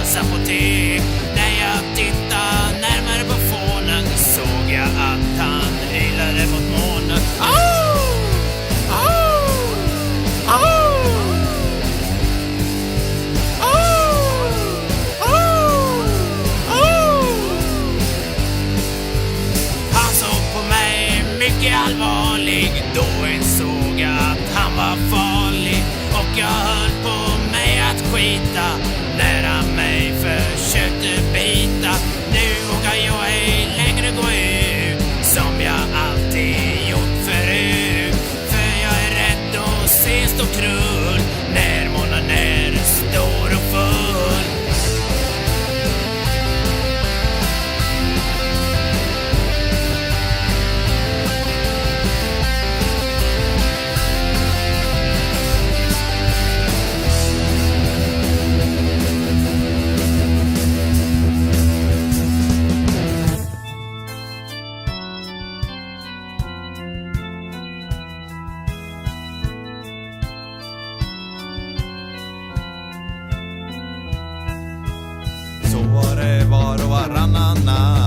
hans apotek. När jag tittade närmare på fånen såg jag att han ylade mot månen. Au! Au! Au! Han såg på mig mycket allvarlig. Då insåg jag att han var farlig. Och jag höll på mig att skita när han mig försökte bita. Nu vågar jag ej längre gå ut som jag alltid gjort förut. För jag är rädd att se stå krull när månen är stor och full. Så var det var och varannan natt.